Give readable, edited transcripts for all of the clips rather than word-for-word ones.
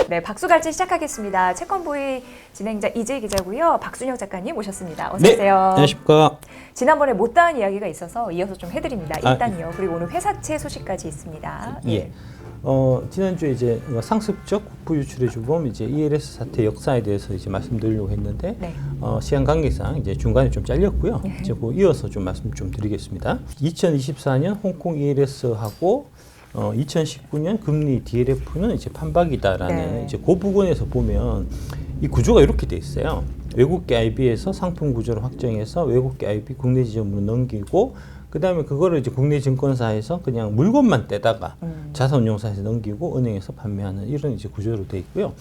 네, 박수갈채 시작하겠습니다. 채권보이 진행자 이재 기자고요. 박순영 작가님 모셨습니다. 어서 네, 오세요. 안녕하십니까. 지난번에 못다한 이야기가 있어서 이어서 좀 해드립니다. 일단요. 그리고 오늘 회사채 소식까지 있습니다. 예. 지난주에 이제 상습적 국부 유출의 주범 이제 ELS 사태 역사에 대해서 이제 말씀드리려고 했는데 네. 시간 관계상 이제 중간에 좀 잘렸고요. 이제 그 이어서 좀 말씀 좀 드리겠습니다. 2024년 홍콩 ELS하고 2019년 금리 DLF는 이제 판박이다라는 네. 이제 그 부분에서 보면 이 구조가 이렇게 돼 있어요. 외국계 IB에서 상품 구조를 확정해서 외국계 IB 국내 지점으로 넘기고 그다음에 그거를 이제 국내 증권사에서 그냥 물건만 떼다가 자산운용사에서 넘기고 은행에서 판매하는 이런 이제 구조로 돼 있고요.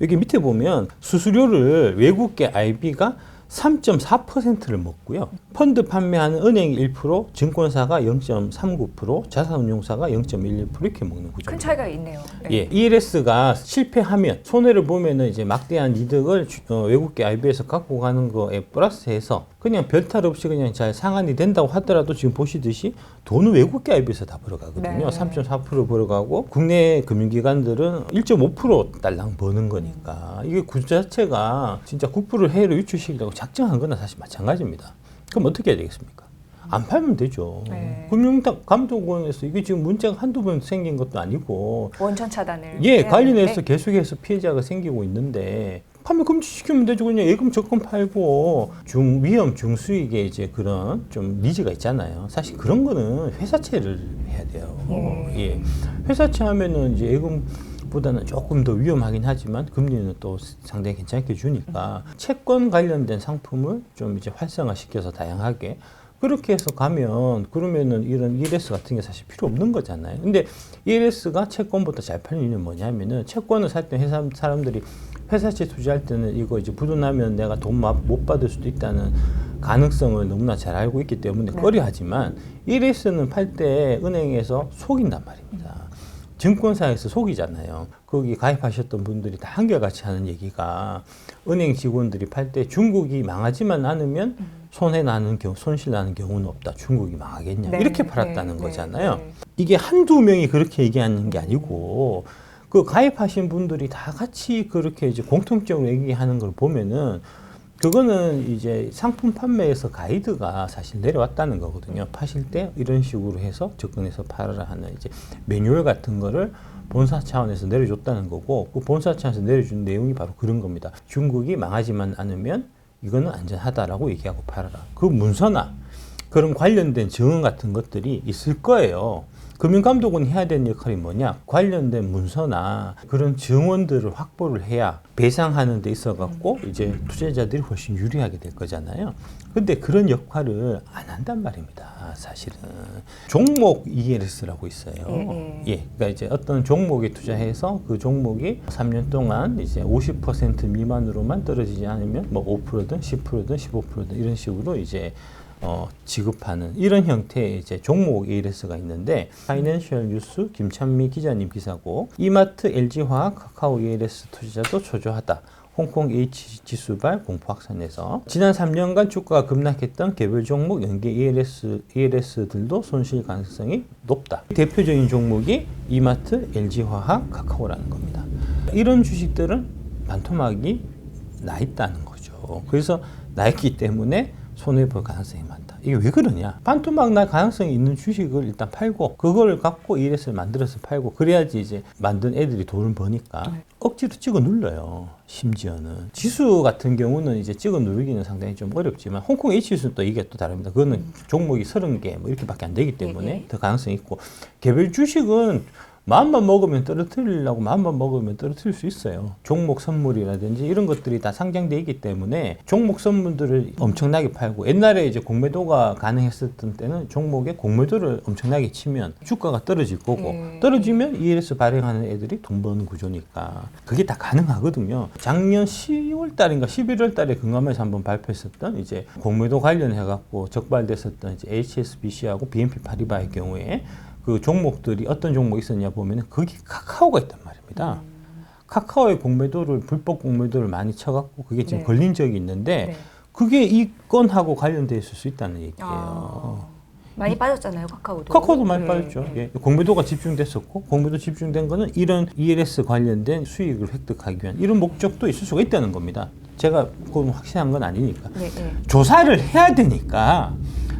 여기 밑에 보면 수수료를 외국계 IB가 3.4%를 먹고요. 펀드 판매하는 은행이 1%, 증권사가 0.39%, 자산운용사가 0.11% 이렇게 먹는 구조입니다. 큰 차이가 있네요. 네. 예, ELS가 실패하면 손해를 보면은 이제 막대한 이득을 외국계 IB에서 갖고 가는 거에 플러스해서 그냥 별탈 없이 그냥 잘 상환이 된다고 하더라도 지금 보시듯이 돈은 외국계 IB에서 다 벌어가거든요. 네. 3.4% 벌어가고 국내 금융기관들은 1.5% 딸랑 버는 거니까 이게 구조 자체가 진짜 국부를 해외로 유출시키려고 작정한 거나 사실 마찬가지입니다. 그럼 어떻게 해야 되겠습니까? 안 팔면 되죠. 네. 금융감독원에서 이게 지금 문제가 한두 번 생긴 것도 아니고 원천 차단을. 예, 해야 관련해서 되는데. 계속해서 피해자가 생기고 있는데 판매 금지시키면 되죠. 그냥 예금 적금 팔고 중위험 중수익에 이제 그런 좀 니즈가 있잖아요. 사실 그런 거는 회사채를 해야 돼요. 예. 회사채 하면은 이제 예금보다는 조금 더 위험하긴 하지만 금리는 또 상당히 괜찮게 주니까 채권 관련된 상품을 좀 이제 활성화시켜서 다양하게 그렇게 해서 가면 그러면은 이런 ELS 같은 게 사실 필요 없는 거잖아요. 근데 ELS가 채권보다 잘 팔리는 이유는 뭐냐면은 채권을 살 때 회사 사람들이 회사채 투자할 때는 이거 이제 부도나면 내가 돈 못 받을 수도 있다는 가능성을 너무나 잘 알고 있기 때문에 꺼려하지만 ELS는 팔 때 은행에서 속인단 말입니다. 증권사에서 속이잖아요. 거기 가입하셨던 분들이 다 한결같이 하는 얘기가 은행 직원들이 팔 때 중국이 망하지만 않으면 손해 나는 경우, 손실 나는 경우는 없다. 중국이 망하겠냐. 네, 이렇게 팔았다는 네, 거잖아요. 네. 이게 한두 명이 그렇게 얘기하는 게 아니고 그 가입하신 분들이 다 같이 그렇게 이제 공통적으로 얘기하는 걸 보면은 그거는 이제 상품 판매에서 가이드가 사실 내려왔다는 거거든요. 파실 때 이런 식으로 해서 접근해서 팔아라 하는 이제 매뉴얼 같은 거를 본사 차원에서 내려줬다는 거고 그 본사 차원에서 내려준 내용이 바로 그런 겁니다. 중국이 망하지만 않으면 이거는 안전하다라고 얘기하고 팔아라. 그 문서나 그런 관련된 증언 같은 것들이 있을 거예요. 금융감독원이 해야 되는 역할이 뭐냐? 관련된 문서나 그런 증언들을 확보를 해야 배상하는 데 있어갖고 이제 투자자들이 훨씬 유리하게 될 거잖아요. 근데 그런 역할을 안 한단 말입니다. 사실은. 종목 ELS라고 있어요. 예. 그러니까 이제 어떤 종목에 투자해서 그 종목이 3년 동안 이제 50% 미만으로만 떨어지지 않으면 뭐 5%든 10%든 15%든 이런 식으로 이제 지급하는 이런 형태의 이제 종목 ELS가 있는데 파이낸셜 뉴스 김찬미 기자님 기사고 이마트 LG화학 카카오 ELS 투자자도 초조하다. 홍콩 H 지수발 공포 확산에서 지난 3년간 주가가 급락했던 개별 종목 연계 ELS들도 손실 가능성이 높다. 대표적인 종목이 이마트, LG화학, 카카오라는 겁니다. 이런 주식들은 반토막이 나 있다는 거죠. 그래서 나 있기 때문에 손해볼 가능성이 많다. 이게 왜 그러냐? 반토막 날 가능성이 있는 주식을 일단 팔고 그걸 갖고 ELS를 만들어서 팔고 그래야지 이제 만든 애들이 돈을 버니까 억지로 찍어 눌러요. 심지어는 지수 같은 경우는 이제 찍어 누르기는 상당히 좀 어렵지만 홍콩 H지수는 또 이게 또 다릅니다. 그거는 종목이 30개 뭐 이렇게밖에 안 되기 때문에 더 가능성이 있고 개별 주식은 마음만 먹으면 떨어뜨리려고 마음만 먹으면 떨어뜨릴 수 있어요. 종목 선물이라든지 이런 것들이 다 상장돼 있기 때문에 종목 선물들을 엄청나게 팔고 옛날에 이제 공매도가 가능했었던 때는 종목에 공매도를 엄청나게 치면 주가가 떨어질 거고 떨어지면 ELS 발행하는 애들이 돈 버는 구조니까 그게 다 가능하거든요. 작년 10월 달인가 11월 달에 금감에서 한번 발표했었던 이제 공매도 관련해 갖고 적발됐었던 이제 HSBC하고 BNP 파리바의 경우에 그 종목들이 어떤 종목이 있었냐 보면은 거기 카카오가 있단 말입니다. 카카오의 공매도를 불법 공매도를 많이 쳐갖고 그게 지금 걸린 적이 있는데 그게 이 건하고 관련돼 있을 수 있다는 얘기예요. 많이 빠졌잖아요, 카카오도. 카카오도 많이 네, 빠졌죠. 네. 예. 공매도가 집중됐었고 공매도 집중된 거는 이런 ELS 관련된 수익을 획득하기 위한 이런 목적도 있을 수가 있다는 겁니다. 제가 그건 확실한 건 아니니까. 네, 네. 조사를 해야 되니까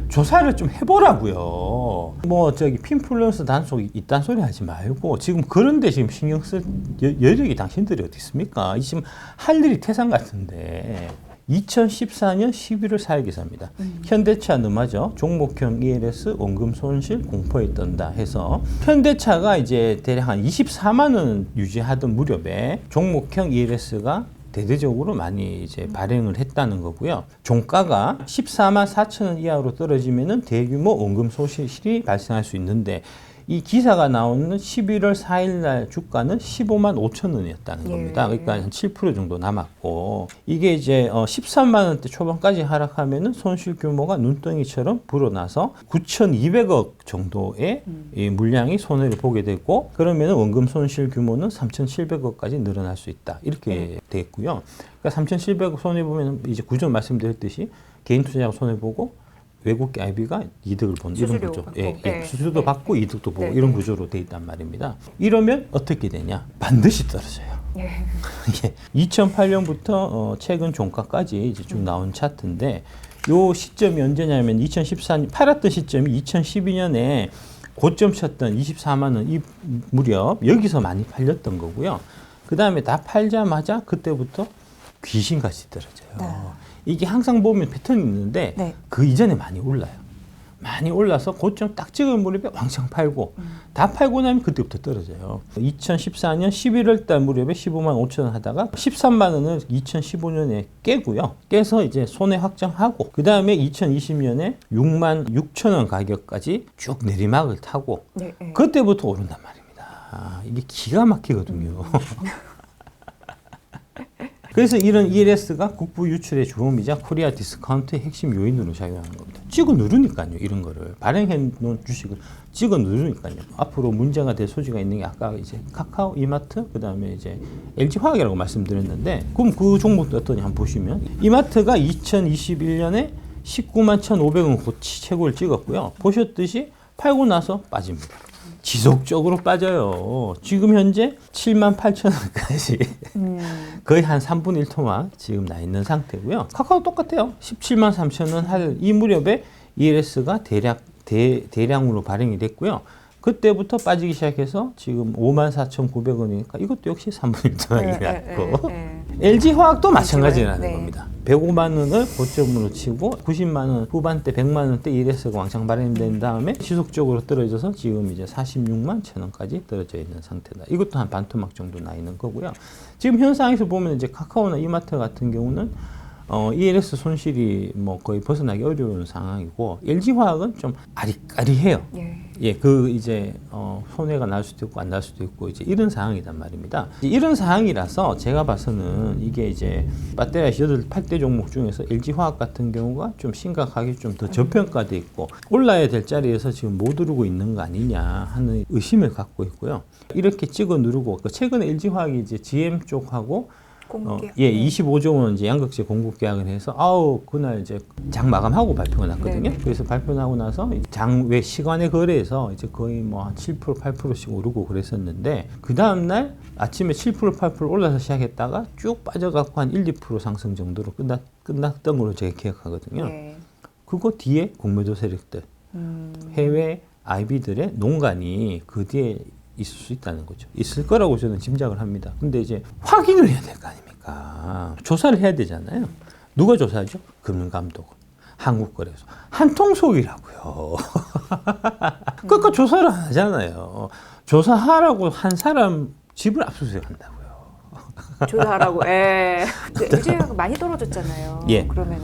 조사를 좀 해보라고요. 뭐 저기 핀플루언서 단속이 있단 소리 하지 말고 지금 그런데 지금 신경 쓸 여력이 당신들이 어디 있습니까? 지금 할 일이 태산 같은데. 2014년 11월 4일 기사입니다. 현대차 너마저 종목형 ELS 원금 손실 공포에 떤다 해서 현대차가 이제 대략 한 24만 원 유지하던 무렵에 종목형 ELS가 대대적으로 많이 이제 발행을 했다는 거고요. 종가가 14만 4천 원 이하로 떨어지면은 대규모 원금 손실이 발생할 수 있는데 이 기사가 나오는 11월 4일 날 주가는 15만 5천 원이었다는 겁니다. 그러니까 한 7% 정도 남았고 이게 이제 13만 원대 초반까지 하락하면은 손실 규모가 눈덩이처럼 불어나서 9,200억 정도의 이 물량이 손해를 보게 되고 그러면은 원금 손실 규모는 3,700억까지 늘어날 수 있다. 이렇게 돼 있고요. 그러니까 3,700억 손해 보면 이제 구조 말씀드렸듯이 개인 투자자가 손해 보고 외국계 IB가 이득을 보는 이런 구조. 수수료도 받고 이득도 보고 이런 구조로 돼 있단 말입니다. 이러면 어떻게 되냐? 반드시 떨어져요. 2008년부터 최근 종가까지 이제 쭉 나온 차트인데 요 시점이 언제냐면 2014년 팔았던 시점이 2012년에 고점 쳤던 24만 원 이 무렵 여기서 많이 팔렸던 거고요. 그 다음에 다 팔자마자 그때부터 귀신같이 떨어져요. 이게 항상 보면 패턴이 있는데 그 이전에 많이 올라요. 많이 올라서 고점 딱 찍은 무렵에 왕창 팔고 다 팔고 나면 그때부터 떨어져요. 2014년 11월 달 무렵에 15만 5천 원 하다가 13만 원을 2015년에 깨고요. 깨서 이제 손해 확정하고 그 다음에 2020년에 6만 6천 원 가격까지 쭉 내리막을 타고 그때부터 오른단 말입니다. 이게 기가 막히거든요. 그래서 이런 ELS가 국부 유출의 주범이자 코리아 디스카운트의 핵심 요인으로 작용하는 겁니다. 찍어 누르니까요, 이런 거를. 발행해 놓은 주식을 찍어 누르니까요. 앞으로 문제가 될 소지가 있는 게 아까 이제 카카오, 이마트, 그 다음에 이제 LG화학이라고 말씀드렸는데, 그럼 그 종목도 어떠냐 한번 보시면, 이마트가 2021년에 19만 1,500원 고치 최고를 찍었고요. 보셨듯이 팔고 나서 빠집니다. 지속적으로 빠져요. 지금 현재 7만 8천 원까지 거의 한 3분의 1토막 지금 나 있는 상태고요. 카카오 똑같아요. 17만 3천 원 할 이 무렵에 ELS가 대량으로 발행이 됐고요. 그때부터 빠지기 시작해서 지금 5만 4,900원이니까 이것도 역시 3분의 1토막이 났고 LG화학도 마찬가지라는 겁니다. 105만 원을 고점으로 치고 90만 원 후반대 100만 원대 ELS가 왕창 발행된 다음에 지속적으로 떨어져서 지금 이제 46만 천 원까지 떨어져 있는 상태다. 이것도 한 반토막 정도 나 있는 거고요. 지금 현 상황에서 보면 이제 카카오나 이마트 같은 경우는 ELS 손실이 뭐 거의 벗어나기 어려운 상황이고 LG화학은 좀 아리까리해요. 그 이제 손해가 날 수도 있고 안 날 수도 있고 이제 이런 상황이란 말입니다. 이런 상황이라서 제가 봐서는 이게 이제 배터리 8대 종목 중에서 LG화학 같은 경우가 좀 심각하게 좀 더 저평가돼 있고 올라야 될 자리에서 지금 못 오르고 있는 거 아니냐 하는 의심을 갖고 있고요. 이렇게 찍어 누르고 최근에 LG화학이 이제 GM 쪽하고 25조 원 이제 양극재 공급 계약을 해서 그날 이제 장 마감하고 발표가 났거든요. 그래서 발표 나고 나서 장 외 시간의 거래에서 이제 거의 뭐 한 7% 8%씩 오르고 그랬었는데 그 다음 날 아침에 7% 8% 올라서 시작했다가 쭉 빠져갖고 한 1, 2% 상승 정도로 끝났던 걸로 제가 기억하거든요. 그거 뒤에 공매도 세력들, 해외 IB들의 농간이 그 뒤에 있을 수 있다는 거죠. 있을 거라고 저는 짐작을 합니다. 근데 이제 확인을 해야 될 거 아닙니까? 조사를 해야 되잖아요. 누가 조사하죠? 금융감독원, 한국거래소, 한통속이라고요. 그러니까 조사를 안 하잖아요. 조사하라고 한 사람 집을 압수수색한다고요. 조사하라고. LG화학 많이 떨어졌잖아요. 그러면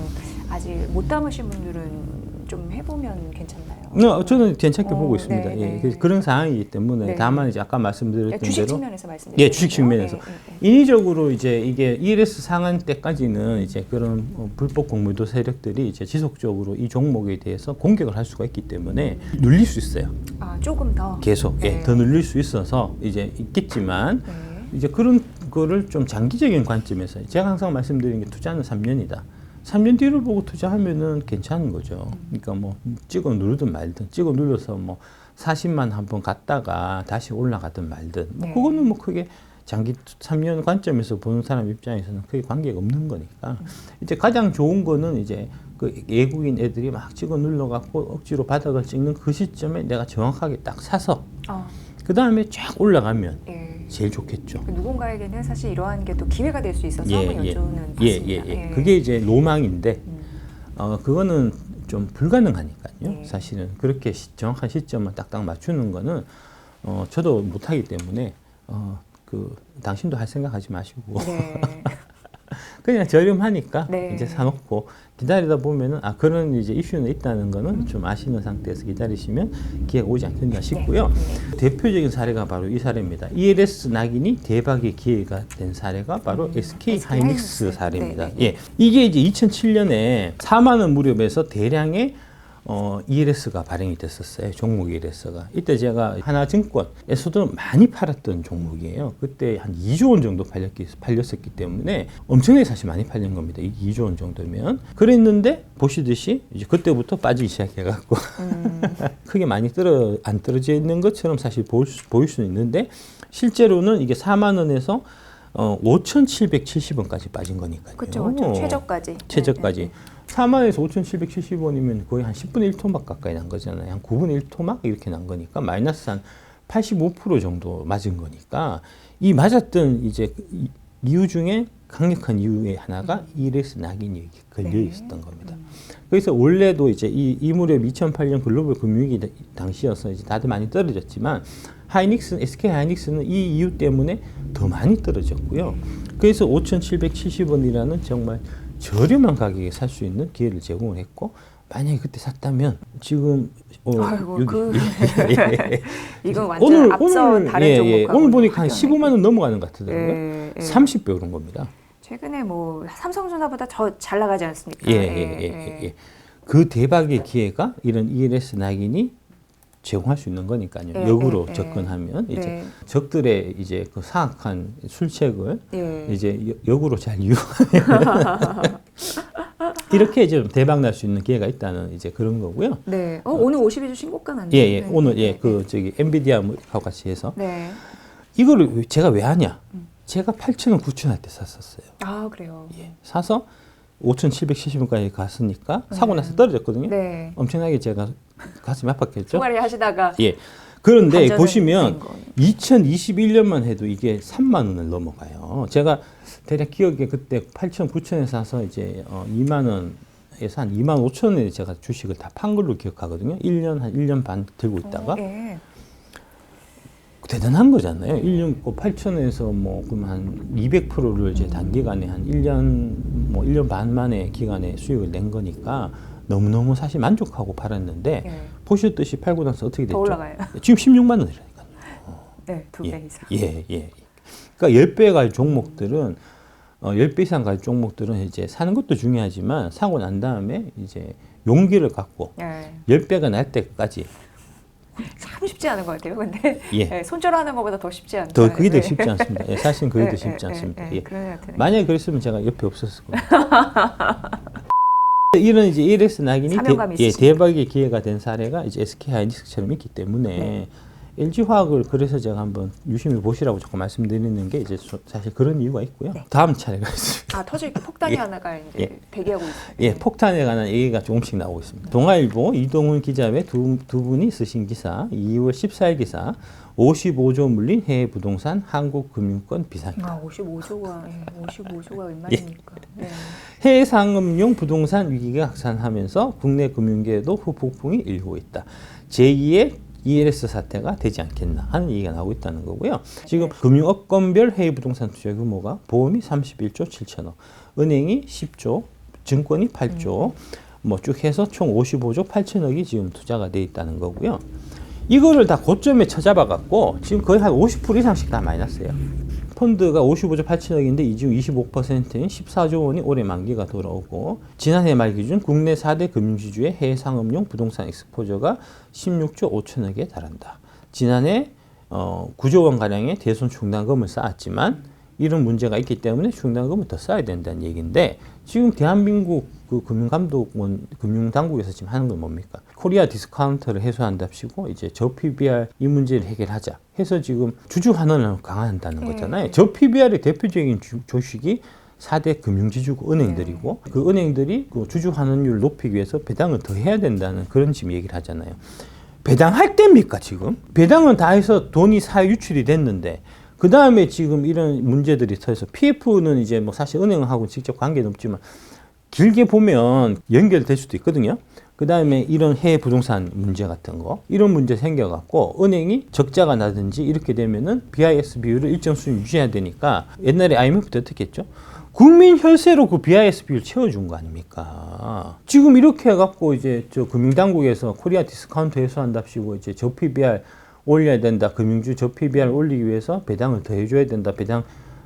아직 못 담으신 분들은 좀 해보면 괜찮나요? 저는 괜찮게 보고 있습니다. 그래서 그런 상황이기 때문에 다만 이제 아까 말씀드렸던 주식 대로 측면에서 말씀드렸죠. 주식 측면에서 인위적으로 이제 이게 ELS 상한 때까지는 이제 그런 불법 공매도 세력들이 이제 지속적으로 이 종목에 대해서 공격을 할 수가 있기 때문에 눌릴 수 있어요. 조금 더 계속 더 눌릴 수 있어서 이제 있겠지만 이제 그런 거를 좀 장기적인 관점에서 제가 항상 말씀드리는 게 투자는 3년이다. 3년 뒤를 보고 투자하면은 괜찮은 거죠. 그러니까 뭐 찍어 누르든 말든 찍어 눌러서 뭐 40만 한번 갔다가 다시 올라가든 말든 뭐 네. 그거는 뭐 크게 장기 3년 관점에서 보는 사람 입장에서는 크게 관계가 없는 거니까 이제 가장 좋은 거는 이제 그 외국인 애들이 막 찍어 눌러갖고 억지로 바닥을 찍는 그 시점에 내가 정확하게 딱 사서 그 다음에 쫙 올라가면 예. 제일 좋겠죠. 누군가에게는 사실 이러한 게 또 기회가 될 수 있어서 한번 여쭈는 예, 봤습니다. 예. 그게 이제 로망인데 그거는 좀 불가능하니까요. 예. 사실은 그렇게 정확한 시점을 딱딱 맞추는 거는 저도 못하기 때문에 그 당신도 할 생각하지 마시고 네. 그냥 저렴하니까 네. 이제 사놓고 기다리다 보면은 그런 이제 이슈는 있다는 거는 좀 아시는 상태에서 기다리시면 기회가 오지 않겠나 싶고요. 대표적인 사례가 바로 이 사례입니다. ELS 낙인이 대박의 기회가 된 사례가 바로 SK 하이닉스 사례입니다. 네. 예, 이게 이제 2007년에 4만 원 무렵에서 대량의 ELS가 발행이 됐었어요. 종목 ELS가. 이때 제가 하나증권에서도 많이 팔았던 종목이에요. 그때 한 2조 원 정도 팔렸었기 때문에 엄청나게 사실 많이 팔린 겁니다. 2조 원 정도면. 그랬는데 보시듯이 이제 그때부터 빠지기 시작해갖고 크게 많이 안 떨어져 있는 것처럼 사실 보일 수는 있는데 실제로는 이게 4만 원에서 5,770원까지 빠진 거니까요. 그렇죠. 최저까지. 최저까지. 네. 4만에서 5,770원이면 거의 한 10분의 1토막 가까이 난 거잖아요. 한 9분의 1토막 이렇게 난 거니까 마이너스 한 85% 정도 맞은 거니까 이 맞았던 이제 이유 중에 강력한 이유의 하나가 ELS 낙인이 걸려 있었던 겁니다. 그래서 원래도 이제 이 무렵 2008년 글로벌 금융위기 당시여서 이제 다들 많이 떨어졌지만 SK 하이닉스는 이 이유 때문에 더 많이 떨어졌고요. 그래서 5,770원이라는 정말 저렴한 가격에 살 수 있는 기회를 제공을 했고 만약에 그때 샀다면 지금 아이고, 여기 이건 완전 앞서 다른 종목하고 오늘 보니까 한 15만 원 넘어가는 것 같더라고요. 예. 30배 오른 겁니다. 최근에 뭐 삼성전자보다 더 잘 나가지 않습니까? 예. 그 대박의 기회가 이런 ELS 낙인이 제공할 수 있는 거니까요. 역으로 접근하면 이제 적들의 이제 그 사악한 술책을 이제 역으로 잘 이용하면 이렇게 이제 대박 날 수 있는 기회가 있다는 이제 그런 거고요. 네. 오늘 52주 신고가 났네요. 예. 오늘 그 저기 엔비디아하고 같이 해서 네. 이거를 제가 왜 하냐? 제가 8,000원, 9,000원 할 때 샀었어요. 아, 그래요. 예. 사서 5,770원까지 갔으니까 사고 나서 떨어졌거든요. 네. 엄청나게 제가 가슴이 아팠겠죠. 총알이 하시다가 예. 그런데 반전은 보시면 된 거. 2021년만 해도 이게 3만 원을 넘어가요. 제가 대략 기억에 그때 8천, 9천에 사서 이제 2만 원에서 한 2만 5천 원에 제가 주식을 다 판 걸로 기억하거든요. 1년 반 들고 있다가. 예. 대단한 거잖아요. 1년 8천에서 뭐 그럼 한 200%를 이제 단기간에 한 1년 반 만에 기간에 수익을 낸 거니까 너무너무 사실 만족하고 팔았는데 보셨듯이 팔고 나서 어떻게 됐죠? 더 올라가요. 지금 16만 원이라니까요. 네, 2배 이상. 예. 그러니까 10배 갈 종목들은 10배 이상 갈 종목들은 이제 사는 것도 중요하지만 사고 난 다음에 이제 용기를 갖고 10배가 날 때까지 참 쉽지 않은 것 같아요. 근데 예. 손절하는 것보다 더 쉽지 않죠. 그게 더 쉽지 않습니다. 예, 사실은 그게 더 쉽지 않습니다. 예. 만약에 그랬으면 제가 옆에 없었을 겁니다. 이런 이제 ELS 낙인이 대박의 기회가 된 사례가 이제 SK 하이닉스처럼 있기 때문에 LG화학을 그래서 제가 한번 유심히 보시라고 자꾸 말씀드리는 게 이제 사실 그런 이유가 있고요. 다음 차례가 있습니다. 터질 폭탄이 하나가 이제 대기하고 있습니다. 예, 폭탄에 관한 얘기가 조금씩 나오고 있습니다. 동아일보 이동훈 기자 외 두 분이 쓰신 기사, 2월 14일 기사, 55조 물린 해외 부동산 한국금융권 비상이다. 55조가 웬말입니까? 네. 해외 상업용 부동산 위기가 확산하면서 국내 금융계에도 후폭풍이 일고 있다. 제2의 ELS 사태가 되지 않겠나 하는 얘기가 나오고 있다는 거고요. 지금 금융업권별 해외 부동산 투자 규모가 보험이 31조 7천억, 은행이 10조, 증권이 8조, 뭐 쭉 해서 총 55조 8천억이 지금 투자가 돼 있다는 거고요. 이거를 다 고점에 쳐잡아 갖고 지금 거의 한 50% 이상씩 다 마이너스예요. 펀드가 55조 8천억인데 이 중 25%인 14조 원이 올해 만기가 돌아오고 지난해 말 기준 국내 4대 금융지주의 해외 상업용 부동산 익스포저가 16조 5천억에 달한다. 지난해 9조 원가량의 대손 충당금을 쌓았지만 이런 문제가 있기 때문에 충당금을 더 쌓아야 된다는 얘기인데 지금 대한민국 그 금융감독원, 금융당국에서 지금 하는 건 뭡니까? 코리아 디스카운트를 해소한답시고 이제 저PBR 이 문제를 해결하자 해서 지금 주주환원을 강화한다는 거잖아요. 저PBR의 대표적인 조식이 4대 금융지주국 은행들이고 그 은행들이 그 주주환원율을 높이기 위해서 배당을 더 해야 된다는 그런 지금 얘기를 하잖아요. 배당할 때입니까 지금? 배당은 다 해서 돈이 사회 유출이 됐는데 그 다음에 지금 이런 문제들이 터져서 PF는 이제 뭐 사실 은행하고 직접 관계는 없지만 길게 보면 연결될 수도 있거든요. 그 다음에 이런 해외 부동산 문제 같은 거 이런 문제 생겨갖고 은행이 적자가 나든지 이렇게 되면은 BIS 비율을 일정 수준 유지해야 되니까 옛날에 IMF 때 어떻게 했죠? 국민 혈세로 그 BIS 비율 채워준 거 아닙니까? 지금 이렇게 해갖고 이제 저 금융당국에서 코리아 디스카운트 해소한답시고 이제 저 PBR 올려야 된다. 금융주 저 PBR 올리기 위해서 배당을 더 해줘야 된다. 배당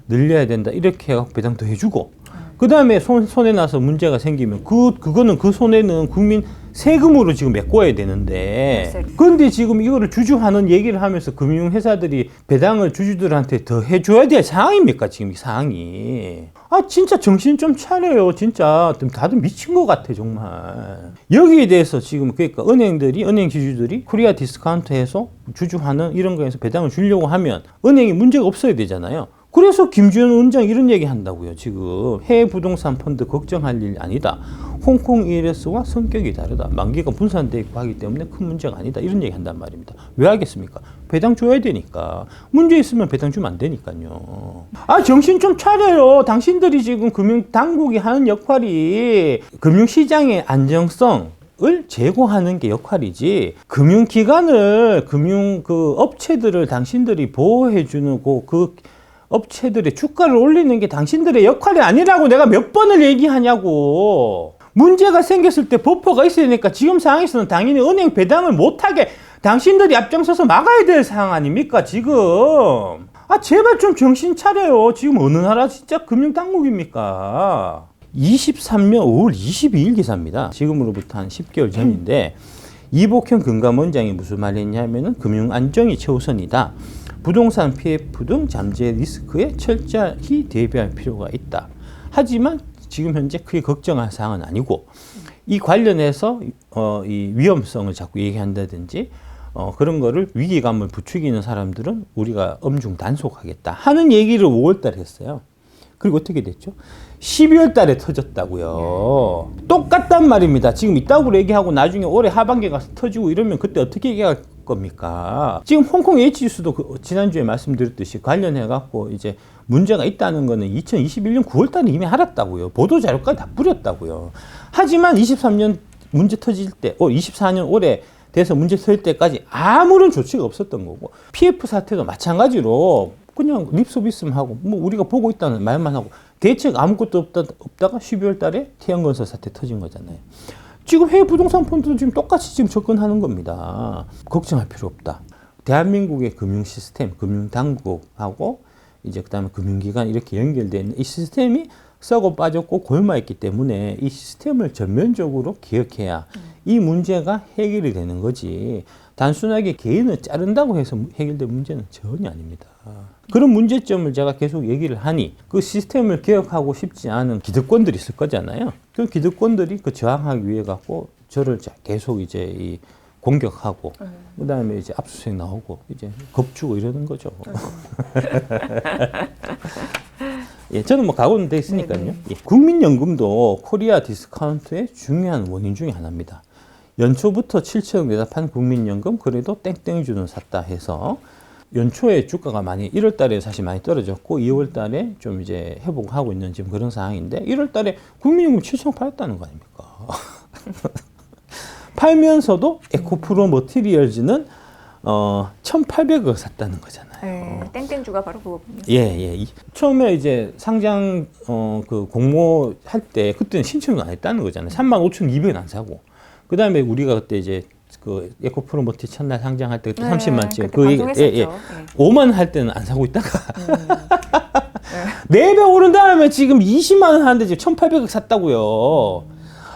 늘려야 된다. 이렇게 해갖고 배당 더 해주고 그 다음에 손해 나서 문제가 생기면 그거는 그 손해는 국민 세금으로 지금 메꿔야 되는데 그런데 지금 이거를 주주하는 얘기를 하면서 금융회사들이 배당을 주주들한테 더 해줘야 될 상황입니까 지금 이 상황이. 아 진짜 정신 좀 차려요. 진짜 다들 미친 것 같아 정말. 여기에 대해서 지금 그러니까 은행들이 은행 지주들이 코리아 디스카운트해서 주주하는 이런 거에서 배당을 주려고 하면 은행이 문제가 없어야 되잖아요. 그래서 김주현 원장 이런 얘기 한다고요. 지금 해외 부동산 펀드 걱정할 일 아니다. 홍콩 ELS와 성격이 다르다. 만기가 분산되어 있고 하기 때문에 큰 문제가 아니다. 이런 얘기 한단 말입니다. 왜 하겠습니까? 배당 줘야 되니까. 문제 있으면 배당 주면 안 되니까요. 아 정신 좀 차려요. 당신들이 지금 금융당국이 하는 역할이 금융시장의 안정성 을 제고하는 게 역할이지 금융기관을 금융 그 업체들을 당신들이 보호해주는 그 업체들의 주가를 올리는 게 당신들의 역할이 아니라고 내가 몇 번을 얘기하냐고. 문제가 생겼을 때 버퍼가 있어야 되니까 지금 상황에서는 당연히 은행 배당을 못하게 당신들이 앞장서서 막아야 될 상황 아닙니까 지금. 아 제발 좀 정신 차려요. 지금 어느 나라 진짜 금융당국입니까. 23년 5월 22일 기사입니다. 지금으로부터 한 10개월 전인데 이복현 금감원장이 무슨 말을 했냐면은 금융안정이 최우선이다. 부동산 PF 등 잠재 리스크에 철저히 대비할 필요가 있다. 하지만 지금 현재 크게 걱정할 사항은 아니고 이 관련해서 이 위험성을 자꾸 얘기한다든지 그런 거를 위기감을 부추기는 사람들은 우리가 엄중 단속하겠다 하는 얘기를 5월 달에 했어요. 그리고 어떻게 됐죠? 12월 달에 터졌다고요. 똑같단 말입니다. 지금 이따구로 얘기하고 나중에 올해 하반기에 가서 터지고 이러면 그때 어떻게 얘기할 겁니까? 지금 홍콩 H지수도 지난주에 말씀드렸듯이 관련해갖고 이제 문제가 있다는 거는 2021년 9월 달에 이미 알았다고요. 보도자료까지 다 뿌렸다고요. 하지만 23년 문제 터질 때, 24년 올해 돼서 문제 터질 때까지 아무런 조치가 없었던 거고 PF 사태도 마찬가지로 그냥 립서비스만 하고 뭐 우리가 보고 있다는 말만 하고 대책 아무것도 없다가 12월 달에 태양건설 사태 터진 거잖아요. 지금 해외 부동산 펀드도 지금 똑같이 지금 접근하는 겁니다. 걱정할 필요 없다. 대한민국의 금융 시스템, 금융 당국하고 이제 그다음에 금융기관 이렇게 연결되어 있는 이 시스템이 썩어 빠졌고 골마있기 때문에 이 시스템을 전면적으로 개혁해야 이 문제가 해결이 되는 거지. 단순하게 개인을 자른다고 해서 해결될 문제는 전혀 아닙니다. 그런 문제점을 제가 계속 얘기를 하니 그 시스템을 개혁하고 싶지 않은 기득권들이 있을 거잖아요. 그 기득권들이 그 저항하기 위해 갖고 저를 계속 이제 이 공격하고 그다음에 이제 압수수색 나오고 이제 겁주고 이러는 거죠. 예, 저는 뭐 각오는 돼 있으니까요. 예. 국민연금도 코리아 디스카운트의 중요한 원인 중에 하나입니다. 연초부터 7천억 내답한 국민연금 그래도 땡땡주는 샀다 해서 연초에 주가가 많이 1월 달에 사실 많이 떨어졌고 2월 달에 좀 이제 회복하고 있는 지금 그런 상황인데 1월 달에 국민연금 7천억 팔았다는 거 아닙니까? 팔면서도 에코프로 머티리얼즈는 1,800억 샀다는 거잖아요. 네, 땡땡주가 바로 그거군요. 예. 처음에 이제 상장 그 공모할 때 그때는 신청을 안 했다는 거잖아요. 35,200원 안 사고. 그다음에 우리가 그때 이제 그 에코프로머티 첫날 상장할 때 그때 30만치 그 얘기 5만 원 할 때는 안 사고 있다가 4배 오른 다음에 지금 20만 원 하는데 지금 1,800억 샀다고요.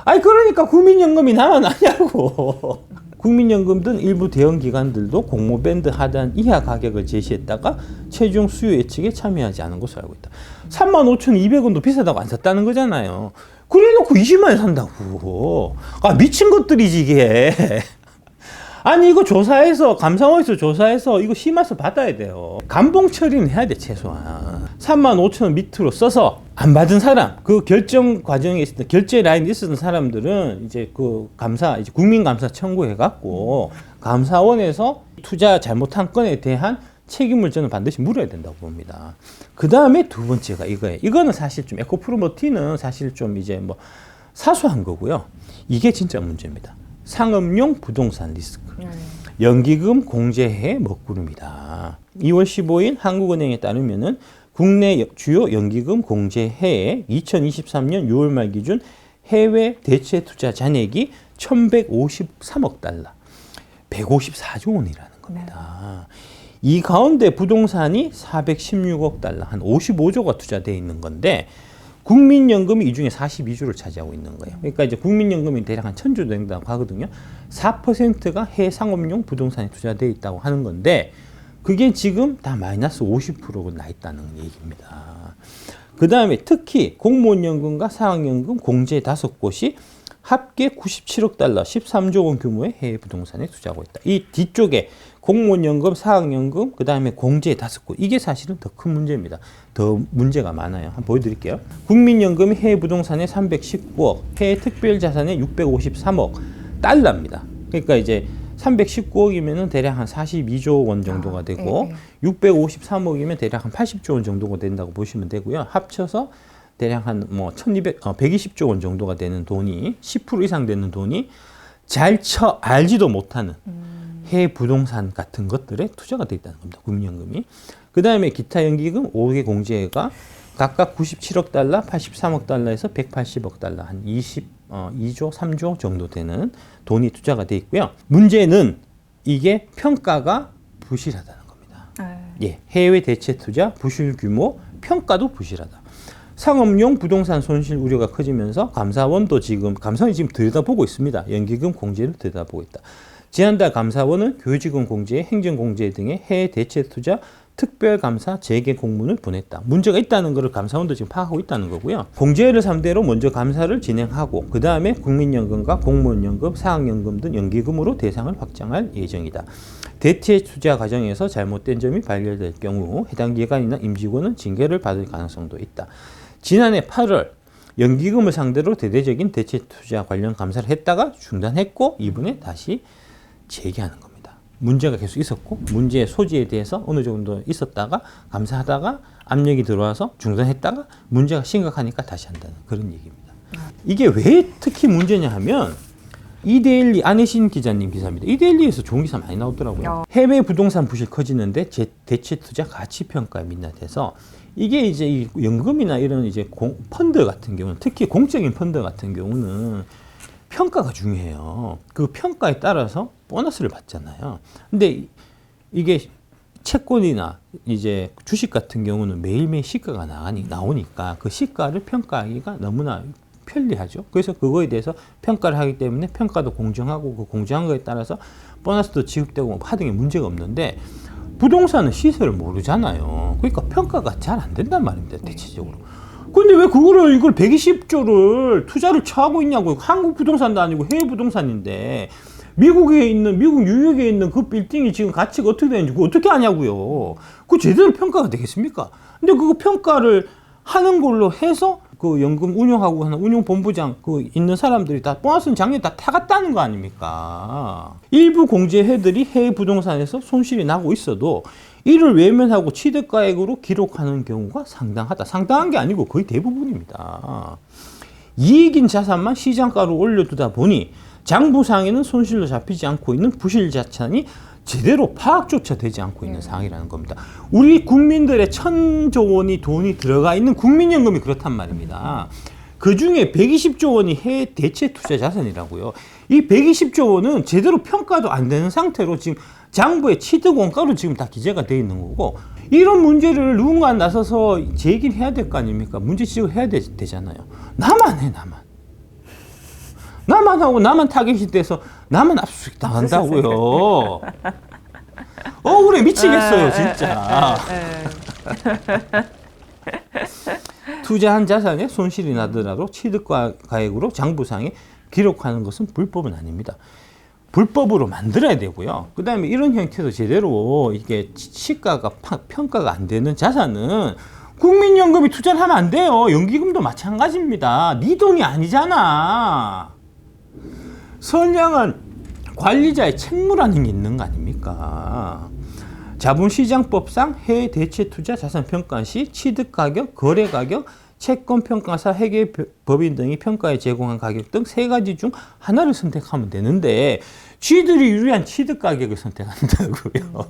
아니 그러니까 국민연금이 나만 아냐고. 국민연금 등 일부 대형 기관들도 공모 밴드 하단 이하 가격을 제시했다가 최종 수요 예측에 참여하지 않은 것으로 알고 있다. 35,200원도 비싸다고 안 샀다는 거잖아요. 그래놓고 20만에 산다고. 아, 미친 것들이지, 이게. 아니, 이거 조사해서, 감사원에서 조사해서 이거 심화서 받아야 돼요. 감봉 처리는 해야 돼, 최소한. 35,000원 밑으로 써서 안 받은 사람, 그 결정 과정에 있었던, 결제 라인에 있었던 사람들은 이제 그 감사, 이제 국민감사 청구해갖고 감사원에서 투자 잘못한 건에 대한 책임을 저는 반드시 물어야 된다고 봅니다. 그 다음에 두 번째가 이거예요. 이거는 사실 좀 에코프로머티는 사실 좀 이제 뭐 사소한 거고요. 이게 진짜 문제입니다. 상업용 부동산 리스크. 연기금 공제해 먹구름이다. 2월 15일 한국은행에 따르면은 국내 주요 연기금 공제해에 2023년 6월 말 기준 해외 대체 투자 잔액이 1,153억 달러, 154조 원이라는 겁니다. 이 가운데 부동산이 416억 달러, 한 55조가 투자되어 있는 건데 국민연금이 이 중에 42조를 차지하고 있는 거예요. 그러니까 이제 국민연금이 대략 한 1,000조 된다고 하거든요. 4%가 해외 상업용 부동산에 투자되어 있다고 하는 건데 그게 지금 다 마이너스 50%가 나 있다는 얘기입니다. 그 다음에 특히 공무원연금과 사학연금 공제 5곳이 합계 97억 달러, 13조 원 규모의 해외 부동산에 투자하고 있다. 이 뒤쪽에 공무원연금, 사학연금, 그 다음에 공제 5곳. 이게 사실은 더 큰 문제입니다. 더 문제가 많아요. 한번 보여드릴게요. 국민연금이 해외 부동산에 319억, 해외 특별자산에 653억 달러입니다. 그러니까 이제 319억이면은 대략 한 42조 원 정도가 되고 653억이면 대략 한 80조 원 정도가 된다고 보시면 되고요. 합쳐서 대략 한 뭐 120조 원 정도가 되는 돈이 10% 이상 되는 돈이 잘 알지도 못하는 해외 부동산 같은 것들에 투자가 되어 있다는 겁니다. 국민연금이. 그 다음에 기타 연기금 5개 공제가 각각 97억 달러, 83억 달러에서 180억 달러, 한 2조, 3조 정도 되는 돈이 투자가 되어 있고요. 문제는 이게 평가가 부실하다는 겁니다. 예, 해외 대체 투자 부실 규모, 평가도 부실하다. 상업용 부동산 손실 우려가 커지면서 감사원이 지금 들여다보고 있습니다. 연기금 공제를 들여다보고 있다. 지난달 감사원은 교직원 공제, 행정 공제 등의 해외 대체 투자 특별감사 재개 공문을 보냈다. 문제가 있다는 것을 감사원도 지금 파악하고 있다는 거고요. 공제를 상대로 먼저 감사를 진행하고 그 다음에 국민연금과 공무원연금, 사학연금 등 연기금으로 대상을 확장할 예정이다. 대체 투자 과정에서 잘못된 점이 발견될 경우 해당 기관이나 임직원은 징계를 받을 가능성도 있다. 지난해 8월 연기금을 상대로 대대적인 대체 투자 관련 감사를 했다가 중단했고 이번에 다시 재개하는 겁니다. 문제가 계속 있었고 문제의 소지에 대해서 어느 정도 있었다가 감사하다가 압력이 들어와서 중단했다가 문제가 심각하니까 다시 한다는 그런 얘기입니다. 이게 왜 특히 문제냐 하면 이데일리 안혜신 기자님 기사입니다. 이데일리에서 좋은 기사 많이 나오더라고요. 해외 부동산 부실 커지는데 대체 투자 가치 평가에 민낯해서 이게 이제 이 연금이나 이런 이제 펀드 같은 경우는 특히 공적인 펀드 같은 경우는 평가가 중요해요. 그 평가에 따라서 보너스를 받잖아요. 근데 이게 채권이나 이제 주식 같은 경우는 매일매일 시가가 나오니까 그 시가를 평가하기가 너무나 편리하죠. 그래서 그거에 대해서 평가를 하기 때문에 평가도 공정하고 그 공정한 거에 따라서 보너스도 지급되고 하등에 문제가 없는데 부동산은 시세를 모르잖아요. 그러니까 평가가 잘 안 된단 말입니다. 대체적으로. 근데 왜 이걸 120조를 투자를 처하고 있냐고. 한국 부동산도 아니고 해외 부동산인데 미국 뉴욕에 있는 그 빌딩이 지금 가치가 어떻게 되는지 그거 어떻게 아냐고요. 그거 제대로 평가가 되겠습니까? 근데 그거 평가를 하는 걸로 해서 그 연금 운영하고 하는 운용본부장 그 있는 사람들이 다 보너스는 작년에 다 타갔다는 거 아닙니까? 일부 공제회들이 해외 부동산에서 손실이 나고 있어도 이를 외면하고 취득가액으로 기록하는 경우가 상당하다. 상당한 게 아니고 거의 대부분입니다. 이익인 자산만 시장가로 올려두다 보니 장부상에는 손실로 잡히지 않고 있는 부실 자산이 제대로 파악조차 되지 않고 있는 상황이라는 겁니다. 우리 국민들의 1,000조 원이 돈이 들어가 있는 국민연금이 그렇단 말입니다. 그 중에 120조 원이 해외 대체 투자 자산이라고요. 이 120조 원은 제대로 평가도 안 되는 상태로 지금 장부에 취득 원가로 지금 다 기재가 되어 있는 거고 이런 문제를 누군가 나서서 제기를 해야 될 거 아닙니까? 문제 지적을 해야 되잖아요. 나만 해, 나만 하고 나만 타겟이 돼서 나만 압수수색 당한다고요. 억울해 미치겠어요 진짜. 투자한 자산에 손실이 나더라도 취득가액으로 장부상에 기록하는 것은 불법은 아닙니다. 불법으로 만들어야 되고요. 그 다음에 이런 형태도 제대로 이게 시가가 평가가 안 되는 자산은 국민연금이 투자를 하면 안 돼요. 연기금도 마찬가지입니다. 네 돈이 아니잖아. 선량한 관리자의 책무라는 게 있는 거 아닙니까? 자본시장법상 해외 대체 투자 자산 평가 시 취득가격, 거래가격, 채권평가사, 회계법인 등이 평가에 제공한 가격 등 세 가지 중 하나를 선택하면 되는데 쥐들이 유리한 취득가격을 선택한다고요.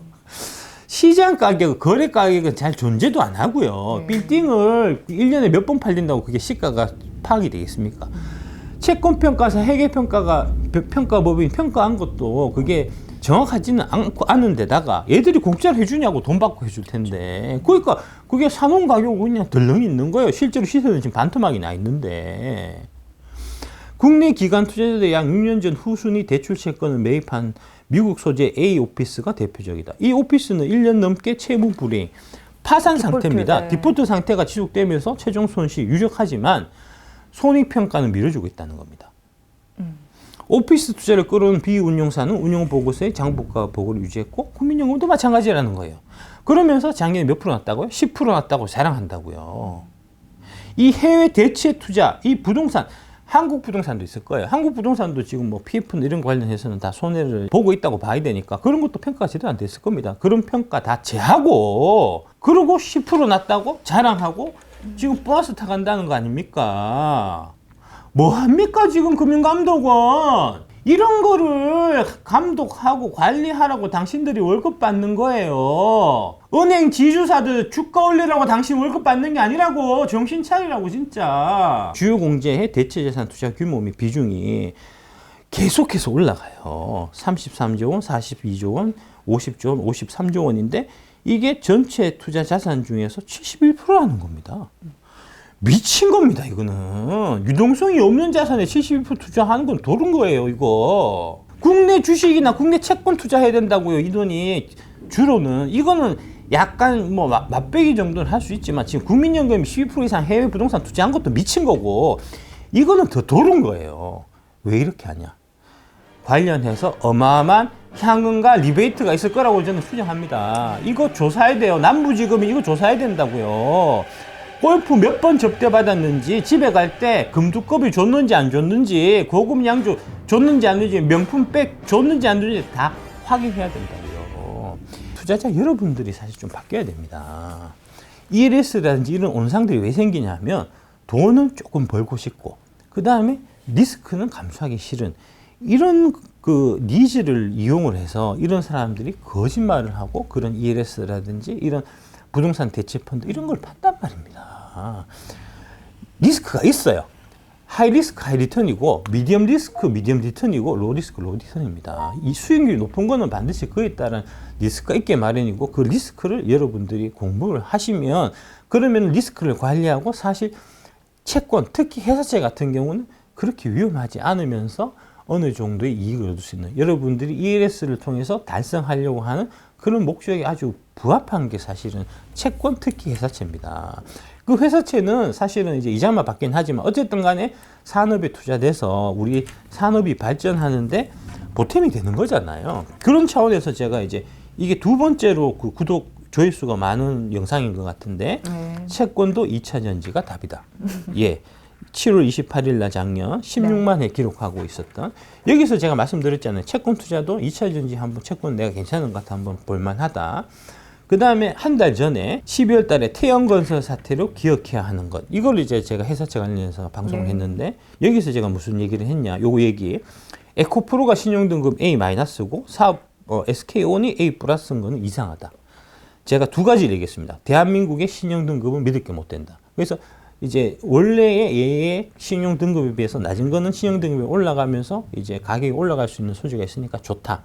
시장 가격, 거래 가격은 잘 존재도 안 하고요. 빌딩을 1년에 몇 번 팔린다고 그게 시가가 파악이 되겠습니까? 채권평가사, 회계평가법인 평가한 것도 그게 정확하지는 않은 데다가 얘들이 공짜로 해주냐고 돈 받고 해줄 텐데 그러니까 그게 사놓은 가격은 그냥 덜렁이 있는 거예요. 실제로 시세는 지금 반토막이 나 있는데 국내 기관 투자자들 약 6년 전 후순위 대출 채권을 매입한 미국 소재 A 오피스가 대표적이다. 이 오피스는 1년 넘게 채무 불이행, 파산 상태입니다. 네. 디폴트 상태가 지속되면서 최종 손실이 유력하지만 손익평가는 미뤄주고 있다는 겁니다. 오피스 투자를 끌어온 비운용사는 운용보고서에 장부가 보고를 유지했고 국민연금도 마찬가지라는 거예요. 그러면서 작년에 몇 프로 났다고요? 10% 났다고 자랑한다고요. 이 해외 대체 투자, 이 부동산, 한국 부동산도 있을 거예요. 한국 부동산도 지금 뭐 PF나 이런 관련해서는 다 손해를 보고 있다고 봐야 되니까 그런 것도 평가가 제대로 안 됐을 겁니다. 그런 평가 다 제하고 그러고 10% 났다고 자랑하고 지금 보너스 타간다는 거 아닙니까? 뭐 합니까 지금 금융감독원? 이런 거를 감독하고 관리하라고 당신들이 월급 받는 거예요. 은행 지주사들 주가 올리라고 당신 월급 받는 게 아니라고. 정신 차리라고 진짜. 주요 공제의 대체자산 투자 규모 및 비중이 계속해서 올라가요. 33조 원, 42조 원, 50조 원, 53조 원인데 이게 전체 투자 자산 중에서 71%라는 겁니다. 미친 겁니다, 이거는. 유동성이 없는 자산에 72% 투자하는 건 도른 거예요, 이거. 국내 주식이나 국내 채권 투자해야 된다고요, 이 돈이. 주로는. 이거는 약간 뭐 맛배기 정도는 할 수 있지만 지금 국민연금이 12% 이상 해외 부동산 투자한 것도 미친 거고 이거는 더 도른 거예요. 왜 이렇게 하냐. 관련해서 어마어마한 향응과 리베이트가 있을 거라고 저는 추정합니다. 이거 조사해야 돼요. 남부지검이 이거 조사해야 된다고요. 골프 몇 번 접대받았는지, 집에 갈 때 금두껍이 줬는지 안 줬는지, 고급 양주 줬는지 안 줬는지, 명품백 줬는지 안 줬는지 다 확인해야 된다고요. 투자자 여러분들이 사실 좀 바뀌어야 됩니다. ELS라든지 이런 온상들이 왜 생기냐면 돈은 조금 벌고 싶고 그 다음에 리스크는 감수하기 싫은 이런 그 니즈를 이용을 해서 이런 사람들이 거짓말을 하고 그런 ELS라든지 이런 부동산 대체 펀드 이런 걸 판단 말입니다. 리스크가 있어요. 하이 리스크, 하이 리턴이고 미디엄 리스크, 미디엄 리턴이고 로우 리스크, 로우 리턴입니다. 이 수익률이 높은 거는 반드시 그에 따른 리스크가 있게 마련이고 그 리스크를 여러분들이 공부를 하시면 그러면 리스크를 관리하고 사실 채권, 특히 회사채 같은 경우는 그렇게 위험하지 않으면서 어느 정도의 이익을 얻을 수 있는 여러분들이 ELS를 통해서 달성하려고 하는 그런 목적에 아주 부합한 게 사실은 채권, 특히 회사채입니다. 그 회사채는 사실은 이제 이자만 받긴 하지만 어쨌든 간에 산업에 투자돼서 우리 산업이 발전하는데 보탬이 되는 거잖아요. 그런 차원에서 제가 이제 이게 두 번째로 그 구독 조회수가 많은 영상인 것 같은데 채권도 2차 전지가 답이다. 예. 7월 28일 날 작년 16만 회 기록하고 있었던 여기서 제가 말씀드렸잖아요. 채권 투자도 2차 전지 한번 채권 내가 괜찮은 것 같아 한번 볼만하다. 그 다음에 한 달 전에 12월 달에 태영건설 사태로 기억해야 하는 것. 이걸 이제 제가 회사채 관련해서 방송을 했는데 여기서 제가 무슨 얘기를 했냐. 요거 얘기. 에코프로가 신용등급 A-고 사업 SK온이 A+인 거는 이상하다. 제가 두 가지를 얘기했습니다. 대한민국의 신용등급은 믿을 게 못 된다. 그래서 이제 원래의 얘의 신용등급에 비해서 낮은 거는 신용등급이 올라가면서 이제 가격이 올라갈 수 있는 소지가 있으니까 좋다.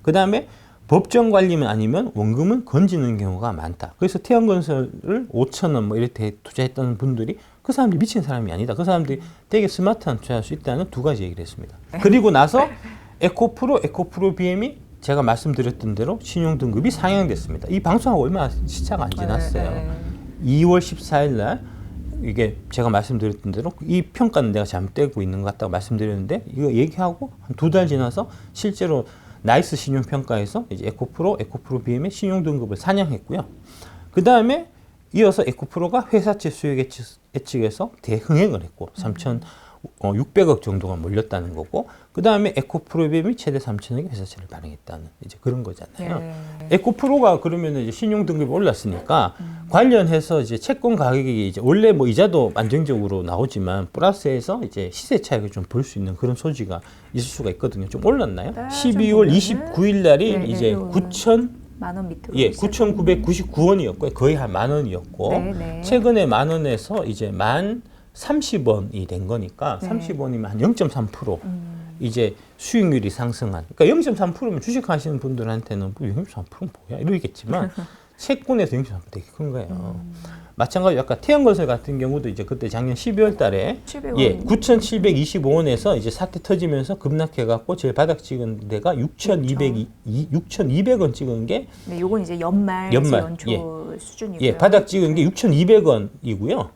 그 다음에 법정 관리만 아니면 원금은 건지는 경우가 많다. 그래서 태영건설을 5,000원 뭐 이렇게 투자했던 분들이 그 사람들이 미친 사람이 아니다. 그 사람들이 되게 스마트한 투자할 수 있다는 두 가지 얘기를 했습니다. 그리고 나서 에코프로 BM이 제가 말씀드렸던 대로 신용등급이 상향됐습니다. 이 방송하고 얼마 시차가 안 지났어요. 2월 14일 날 이게 제가 말씀드렸던 대로 이 평가는 내가 잘못되고 있는 것 같다고 말씀드렸는데 이거 얘기하고 한 2달 지나서 실제로 나이스 신용평가에서 이제 에코프로 BM의 신용등급을 산양했고요. 그 다음에 이어서 에코프로가 회사채 수익 예측에서 대흥행을 했고 3,600억 정도가 몰렸다는 거고, 그 다음에 에코프로 BM이 최대 3,000억의 회사채를 발행했다는 이제 그런 거잖아요. 네. 에코프로가 그러면 이제 신용등급이 올랐으니까 관련해서 이제 채권 가격이 이제 원래 뭐 이자도 안정적으로 나오지만 플러스해서 이제 시세 차익을 좀 볼 수 있는 그런 소지가 있을 수가 있거든요. 좀 올랐나요? 네, 12월 29일 날이 네, 이제 네, 9,000 밑으로. 예, 9,999원이었고요. 거의 한 10,000원이었고 네, 네. 최근에 10,000원에서 이제 10,030원이 된 거니까 네. 30원이면 한 0.3% 이제 수익률이 상승한. 그러니까 0.3%면 주식하시는 분들한테는 뭐 0.3%는 뭐야 이러겠지만 채권에서 0.3% 되게 큰 거예요. 마찬가지로 아까 태양건설 같은 경우도 이제 그때 작년 12월 달에 700원. 예, 9,725원에서 이제 사태 터지면서 급락해갖고 제일 바닥 찍은 데가 6,200원 찍은 게 네, 요건 이제 연말 연초 예. 수준이고요. 예, 바닥 찍은 게 6,200원이고요.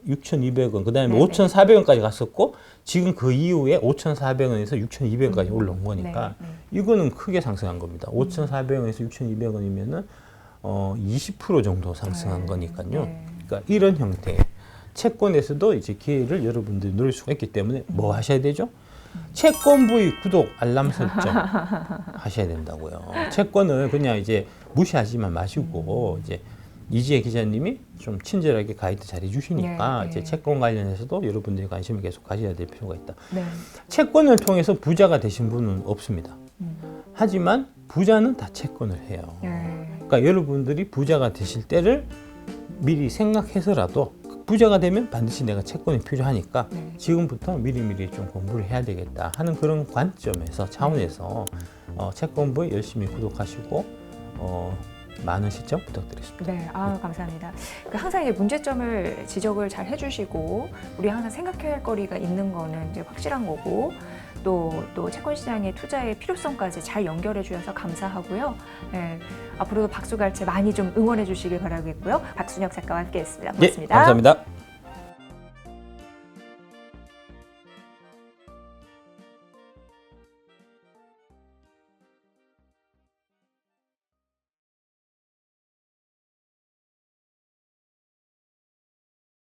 6,200원. 그다음에 네네. 5,400원까지 갔었고 지금 그 이후에 5,400원에서 6,200원까지 올라온 거니까 네, 이거는 크게 상승한 겁니다. 5,400원에서 6,200원이면은 20% 정도 상승한 네. 거니까요. 네. 그러니까 이런 형태의 채권에서도 이제 기회를 여러분들이 누릴 수가 있기 때문에 뭐 하셔야 되죠? 채권 부위 구독 알람 설정 하셔야 된다고요. 채권을 그냥 이제 무시하지만 마시고 이제 이지혜 기자님이 좀 친절하게 가이드 잘 해주시니까 네, 네. 이제 채권 관련해서도 여러분들이 관심을 계속 가져야 될 필요가 있다. 네. 채권을 통해서 부자가 되신 분은 없습니다. 하지만 부자는 다 채권을 해요. 네. 그러니까 여러분들이 부자가 되실 때를 미리 생각해서라도 부자가 되면 반드시 내가 채권이 필요하니까 네. 지금부터 미리미리 좀 공부를 해야 되겠다 하는 그런 관점에서 차원에서 채권부에 열심히 구독하시고 많은 시청 부탁드리겠습니다. 네, 감사합니다. 그러니까 항상 이제 문제점을 지적을 잘 해주시고 우리 항상 생각해야 할 거리가 있는 거는 이제 확실한 거고 또 채권 시장의 투자의 필요성까지 잘 연결해 주셔서 감사하고요. 네, 앞으로도 박수갈채 많이 좀 응원해 주시길 바라겠고요. 박순혁 작가와 함께했습니다. 예, 고맙습니다. 감사합니다.